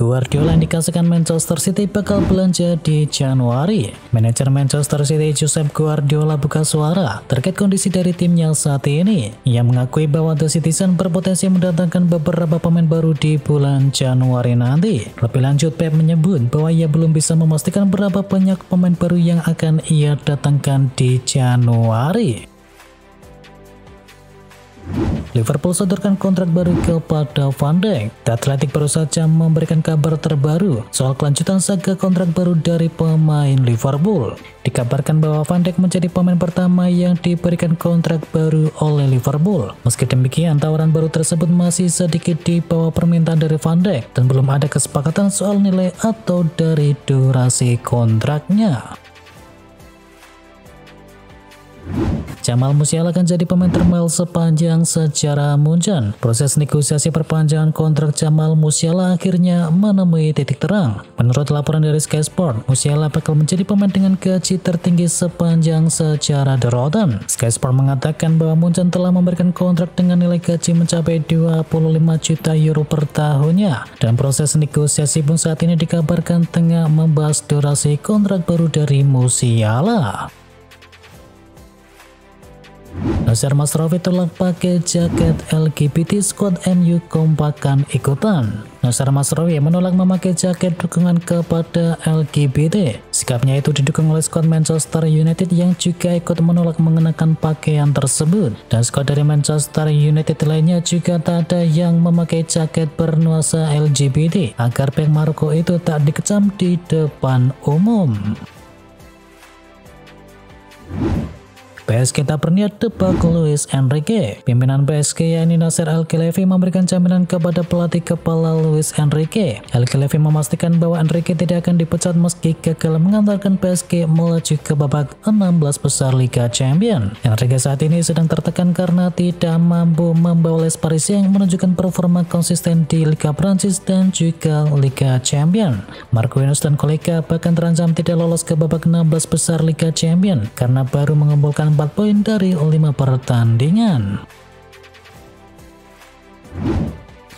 Guardiola indikasikan Manchester City bakal belanja di Januari. Manajer Manchester City Josep Guardiola buka suara terkait kondisi dari timnya saat ini. Ia mengakui bahwa The Citizen berpotensi mendatangkan beberapa pemain baru di bulan Januari nanti. Lebih lanjut, Pep menyebut bahwa ia belum bisa memastikan berapa banyak pemain baru yang akan ia datangkan di Januari. Liverpool sodorkan kontrak baru kepada Van Dijk. The Athletic baru saja memberikan kabar terbaru soal kelanjutan saga kontrak baru dari pemain Liverpool. Dikabarkan bahwa Van Dijk menjadi pemain pertama yang diberikan kontrak baru oleh Liverpool. Meski demikian, tawaran baru tersebut masih sedikit di bawah permintaan dari Van Dijk dan belum ada kesepakatan soal nilai atau dari durasi kontraknya. Jamal Musiala akan jadi pemain termahal sepanjang sejarah Munchen. Proses negosiasi perpanjangan kontrak Jamal Musiala akhirnya menemui titik terang. Menurut laporan dari Sky Sport, Musiala bakal menjadi pemain dengan gaji tertinggi sepanjang sejarah The Rotten. Sky Sport mengatakan bahwa Munchen telah memberikan kontrak dengan nilai gaji mencapai 25 juta euro per tahunnya. Dan proses negosiasi pun saat ini dikabarkan tengah membahas durasi kontrak baru dari Musiala. Noussair Mazraoui tolak pakai jaket LGBT, squad MU kompakan ikutan. Noussair Mazraoui menolak memakai jaket dukungan kepada LGBT. Sikapnya itu didukung oleh squad Manchester United yang juga ikut menolak mengenakan pakaian tersebut. Dan squad dari Manchester United lainnya juga tak ada yang memakai jaket bernuansa LGBT agar pihak Maroko itu tak dikecam di depan umum. PSG tak berniat tebak Luis Enrique. Pimpinan PSG yakni Nasser Al-Khelaifi memberikan jaminan kepada pelatih kepala Luis Enrique. Al-Khelaifi memastikan bahwa Enrique tidak akan dipecat meski gagal mengantarkan PSG melaju ke babak 16 besar Liga Champions. Enrique saat ini sedang tertekan karena tidak mampu membawa Les Parisiens yang menunjukkan performa konsisten di Liga Prancis dan juga Liga Champions. Marquinhos dan kolega bahkan terancam tidak lolos ke babak 16 besar Liga Champions karena baru mengumpulkan 4 poin dari 5 pertandingan.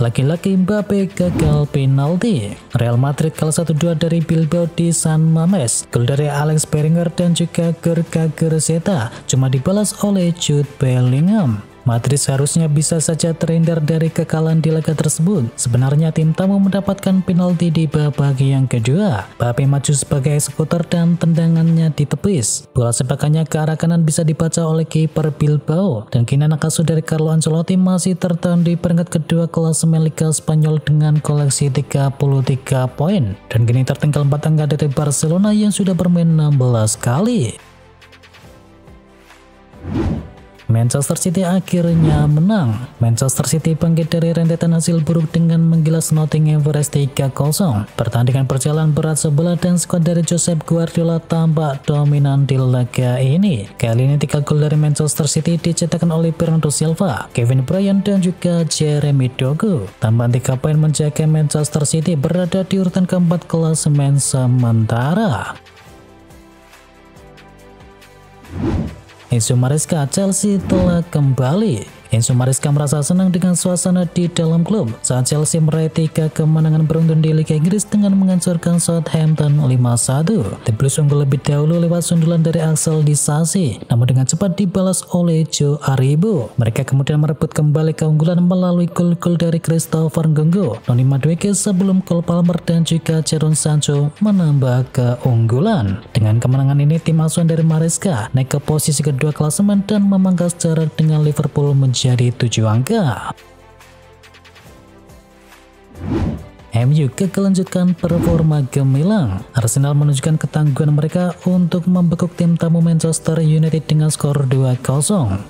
Lagi-lagi Mbappe gagal penalti. Real Madrid kalah 1-2 dari Bilbao di San Mamés. Gol dari Alex Berenguer dan juga Gorka Goretzka cuma dibalas oleh Jude Bellingham. Madrid seharusnya bisa saja terhindar dari kekalahan di laga tersebut. Sebenarnya tim tamu mendapatkan penalti di babak yang kedua. Mbappe maju sebagai eksekutor dan tendangannya ditepis. Bola sepakannya ke arah kanan bisa dibaca oleh kiper Bilbao. Dan kini anak asuh dari Carlo Ancelotti masih tertahan di peringkat kedua klasemen Liga Spanyol dengan koleksi 33 poin. Dan kini tertinggal 4 angka dari Barcelona yang sudah bermain 16 kali. Manchester City akhirnya menang. Manchester City bangkit dari rentetan hasil buruk dengan menggilas Nottingham Forest 3-0. Pertandingan berjalan berat sebelah dan skuad dari Josep Guardiola tampak dominan di laga ini. Kali ini 3 gol dari Manchester City dicetakkan oleh Bernardo Silva, Kevin De Bruyne dan juga Jeremy Doku. Tambahan 3 poin menjaga Manchester City berada di urutan keempat klasemen sementara. Enzo Maresca Chelsea telah kembali. Enzo Maresca merasa senang dengan suasana di dalam klub saat Chelsea meraih 3 kemenangan beruntun di Liga Inggris dengan menghancurkan Southampton 5-1. The Blues unggul lebih dahulu lewat sundulan dari Axel Disasi, namun dengan cepat dibalas oleh Joe Aribo. Mereka kemudian merebut kembali keunggulan melalui gol-gol dari Christopher Nkunku, Noni Madueke sebelum Cole Palmer dan juga Jadon Sancho menambah keunggulan. Dengan kemenangan ini, tim asuhan dari Maresca naik ke posisi kedua klasemen dan memangkas jarak dengan Liverpool menjadi 7 angka. MU gagal lanjutkan performa gemilang. Arsenal menunjukkan ketangguhan mereka untuk membekuk tim tamu Manchester United dengan skor 2-0.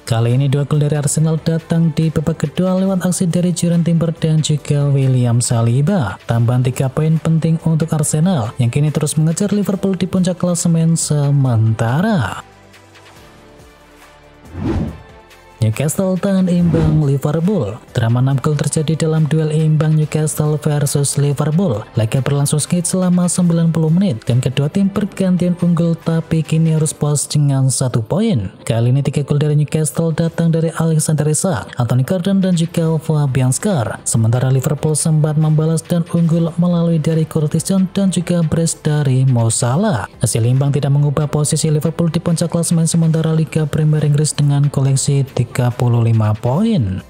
Kali ini 2 gol dari Arsenal datang di babak kedua lewat aksi dari Jurgen Timber dan juga William Saliba. Tambahan 3 poin penting untuk Arsenal yang kini terus mengejar Liverpool di puncak klasemen sementara. Newcastle tahan imbang Liverpool. Drama 6 gol terjadi dalam duel imbang Newcastle versus Liverpool. Laga berlangsung sengit selama 90 menit dan kedua tim bergantian unggul, tapi kini harus puas dengan 1 poin. Kali ini 3 gol dari Newcastle datang dari Alexander Isak, Anthony Gordon dan juga Fabian Schär. Sementara Liverpool sempat membalas dan unggul melalui dari Curtis Jones dan juga brace dari Mo Salah. Hasil imbang tidak mengubah posisi Liverpool di puncak klasemen sementara Liga Premier Inggris dengan koleksi 35 poin.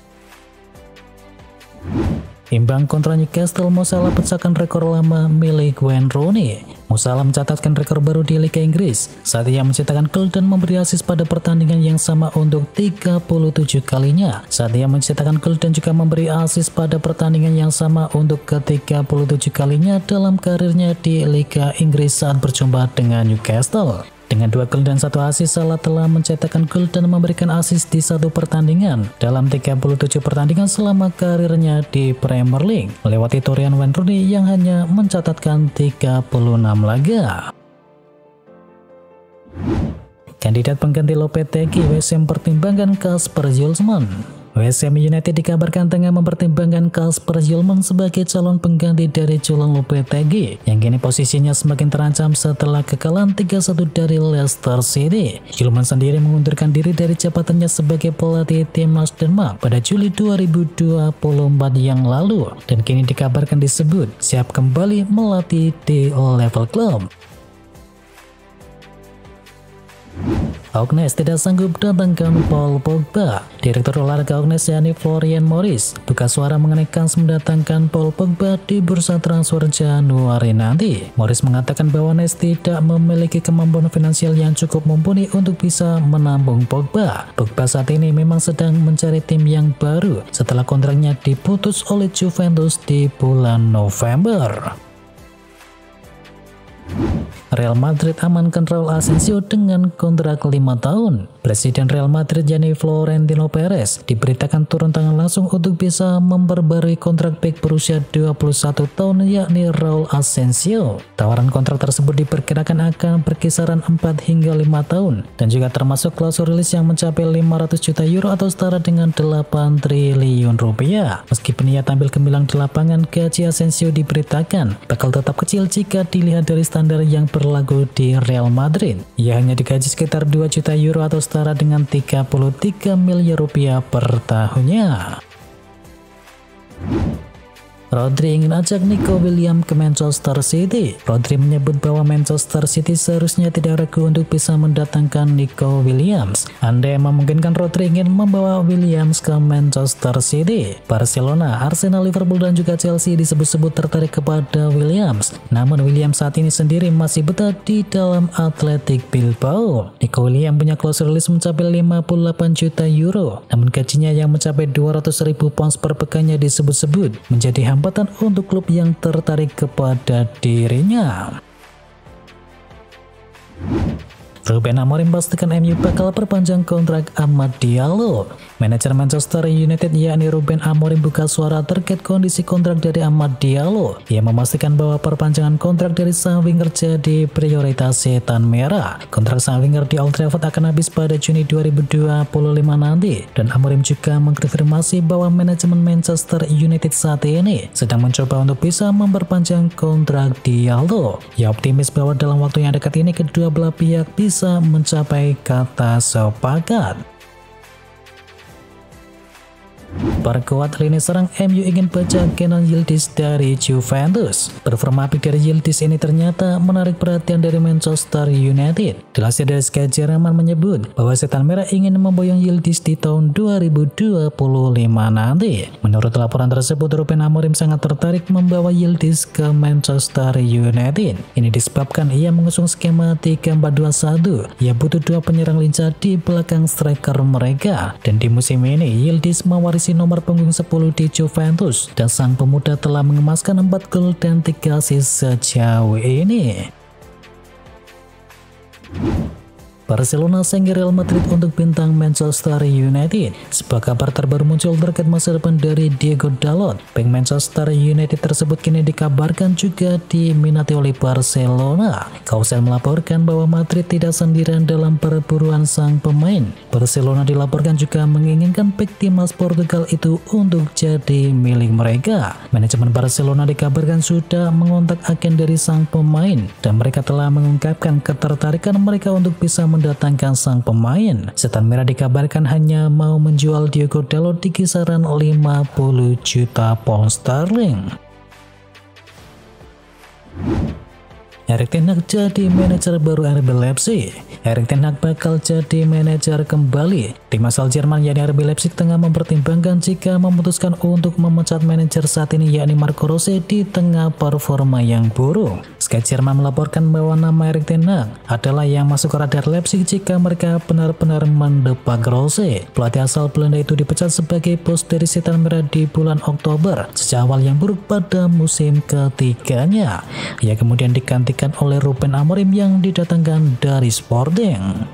Imbang kontra Newcastle, Mo Salah pecahkan rekor lama milik Wayne Rooney. Mo Salah mencatatkan rekor baru di Liga Inggris saat ia mencetakkan gol dan memberi assist pada pertandingan yang sama untuk 37 kalinya. Saat ia mencetakkan gol dan juga memberi assist pada pertandingan yang sama untuk ke-37 kalinya dalam karirnya di Liga Inggris saat berjumpa dengan Newcastle. Dengan 2 gol dan 1 assist, Salah telah mencetakkan gol dan memberikan assist di 1 pertandingan dalam 37 pertandingan selama karirnya di Premier League, melewati Torian Wayne Rooney yang hanya mencatatkan 36 laga. Kandidat pengganti Lopetegui, West Ham pertimbangkan Kasper Hjulmand. West Ham United dikabarkan tengah mempertimbangkan Kasper Hjulmand sebagai calon pengganti dari Julen Lopetegui yang kini posisinya semakin terancam setelah kekalahan 3-1 dari Leicester City. Hjulmand sendiri mengundurkan diri dari jabatannya sebagai pelatih timnas Denmark pada Juli 2024 yang lalu dan kini dikabarkan disebut siap kembali melatih di level klub. Agnes tidak sanggup datangkan Paul Pogba. Direktur olahraga Agnes yakni Florian Maurice buka suara mengenai kans mendatangkan Paul Pogba di bursa transfer Januari nanti. Maurice mengatakan bahwa Agnes tidak memiliki kemampuan finansial yang cukup mumpuni untuk bisa menampung Pogba. Pogba saat ini memang sedang mencari tim yang baru setelah kontraknya diputus oleh Juventus di bulan November. Real Madrid amankan Raul Asensio dengan kontrak 5 tahun. Presiden Real Madrid yakni Florentino Perez diberitakan turun tangan langsung untuk bisa memperbarui kontrak bek berusia 21 tahun yakni Raul Asensio. Tawaran kontrak tersebut diperkirakan akan berkisaran 4 hingga 5 tahun dan juga termasuk klausul rilis yang mencapai 500 juta euro atau setara dengan 8 triliun rupiah. Meskipun ia tampil gemilang di lapangan, gaji Asensio diberitakan bakal tetap kecil jika dilihat dari standar yang berlaku di Real Madrid. Ia hanya digaji sekitar 2 juta euro atau setara dengan 33 miliar rupiah per tahunnya. Rodri ingin ajak Nico Williams ke Manchester City. Rodri menyebut bahwa Manchester City seharusnya tidak ragu untuk bisa mendatangkan Nico Williams. Andai memungkinkan, Rodri ingin membawa Williams ke Manchester City. Barcelona, Arsenal, Liverpool dan juga Chelsea disebut-sebut tertarik kepada Williams. Namun Williams saat ini sendiri masih betah di dalam Athletic Bilbao. Nico Williams punya klausul rilis mencapai 58 juta euro. Namun gajinya yang mencapai 200.000 pounds per pekannya disebut-sebut menjadi hambatan untuk klub yang tertarik kepada dirinya. Ruben Amorim pastikan MU bakal perpanjang kontrak Amad Diallo. Manajer Manchester United yakni Ruben Amorim buka suara terkait kondisi kontrak dari Amad Diallo. Ia memastikan bahwa perpanjangan kontrak dari sang winger jadi prioritas setan merah. Kontrak sang winger di Old Trafford akan habis pada Juni 2025 nanti, dan Amorim juga mengkonfirmasi bahwa manajemen Manchester United saat ini sedang mencoba untuk bisa memperpanjang kontrak Diallo. Ia optimis bahwa dalam waktu yang dekat ini kedua belah pihak bisa mencapai kata sepakat. Perkuat lini serang MU ingin baca Kenan Yildiz dari Juventus. Performa apik dari Yildiz ini ternyata menarik perhatian dari Manchester United. Dilansir dari Sky Jerman menyebut bahwa setan merah ingin memboyong Yildiz di tahun 2025 nanti. Menurut laporan tersebut, Ruben Amorim sangat tertarik membawa Yildiz ke Manchester United. Ini disebabkan ia mengusung skema 3-4-2-1. Ia butuh 2 penyerang lincah di belakang striker mereka. Dan di musim ini Yildiz mewarisi nomor punggung 10 di Juventus dan sang pemuda telah mengemaskan 4 gol dan 3 assist sejauh ini. Barcelona sengit Real Madrid untuk bintang Manchester United. Sebuah kabar terbaru muncul terkait masa depan dari Diego Dalot. Bek Manchester United tersebut kini dikabarkan juga diminati oleh Barcelona. Kausel melaporkan bahwa Madrid tidak sendirian dalam perburuan sang pemain. Barcelona dilaporkan juga menginginkan bek timnas Portugal itu untuk jadi milik mereka. Manajemen Barcelona dikabarkan sudah mengontak agen dari sang pemain dan mereka telah mengungkapkan ketertarikan mereka untuk bisa mendatangkan sang pemain. Setan Merah dikabarkan hanya mau menjual Diego Dalot di kisaran 50 juta pound sterling. Erik ten Hag jadi manajer baru RB Leipzig. Erik ten Hag bakal jadi manajer kembali. Tim asal Jerman yakni RB Leipzig tengah mempertimbangkan jika memutuskan untuk memecat manajer saat ini yakni Marco Rose di tengah performa yang buruk. Sky Jerman melaporkan bahwa nama Erik ten Hag adalah yang masuk ke radar Leipzig jika mereka benar-benar mendepak Rose. Pelatih asal Belanda itu dipecat sebagai bos dari Setan Merah di bulan Oktober sejak awal yang buruk pada musim ketiganya. Ia kemudian digantikan oleh Ruben Amorim yang didatangkan dari Sporting.